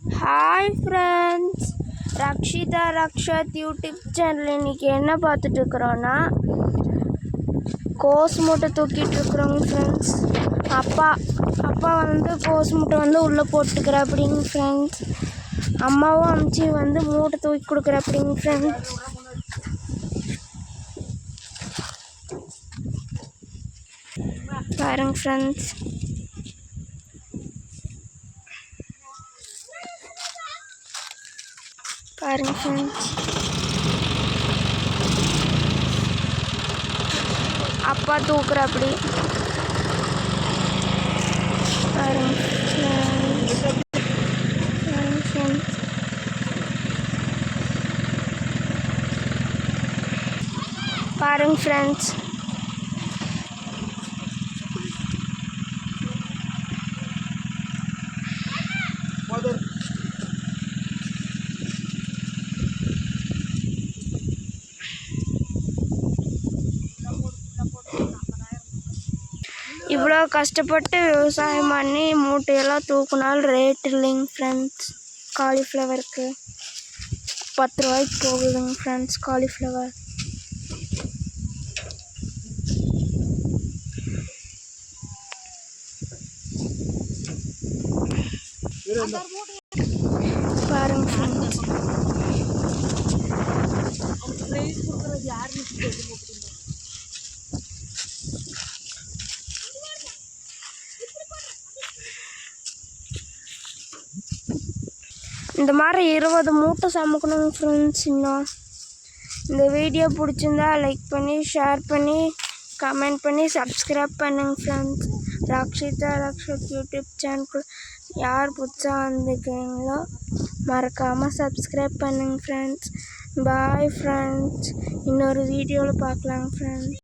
Hi friends, Rakshitha Rakshath YouTube channel இன்றைக்கி என்ன பார்த்துட்ருக்குறோன்னா கோஸ் மூட்டை தூக்கிட்டு இருக்கிறோங்க ஃப்ரெண்ட்ஸ். அப்பா வந்து கோஸ் மூட்டை வந்து உள்ளே போட்டுக்கிற அப்படிங்க ஃப்ரெண்ட்ஸ். அம்மாவும் அம்ச்சி வந்து மூட்டை தூக்கி கொடுக்குற அப்படிங்க ஃப்ரெண்ட்ஸ். பாருங்க ஃப்ரெண்ட்ஸ், பாருங்க ஃப்ரெண்ட்ஸ், அப்பா தூக்குற அப்படி பாருங்க ஃப்ரெண்ட்ஸ். பாருங்க ஃப்ரெண்ட்ஸ், பாருங்க ஃப்ரெண்ட்ஸ். இவ்வளோ கஷ்டப்பட்டு விவசாயம் பண்ணி மூட்டையெல்லாம் தூக்குனாலும் ரேட் இல்லைங்க ஃப்ரெண்ட்ஸ். காலிஃப்ளவருக்கு 10 ரூபாய்க்கு போகுதுங்க ஃப்ரெண்ட்ஸ் காலிஃப்ளவர். பாருங்க ஃப்ரெண்ட்ஸ், இந்த மாதிரி 20 மூட்டை சமைக்கணுங்க ஃப்ரெண்ட்ஸ். இன்னும் இந்த வீடியோ பிடிச்சிருந்தா லைக் பண்ணி, ஷேர் பண்ணி, கமெண்ட் பண்ணி, சப்ஸ்கிரைப் பண்ணுங்க friends. Rakshitha Rakshath YouTube channel யார் புதுசாக வந்துருக்கீங்களோ மறக்காமல் சப்ஸ்கிரைப் பண்ணுங்க ஃப்ரெண்ட்ஸ். பாய் ஃப்ரெண்ட்ஸ், இன்னொரு வீடியோவில் பார்க்கலாங்க ஃப்ரெண்ட்ஸ்.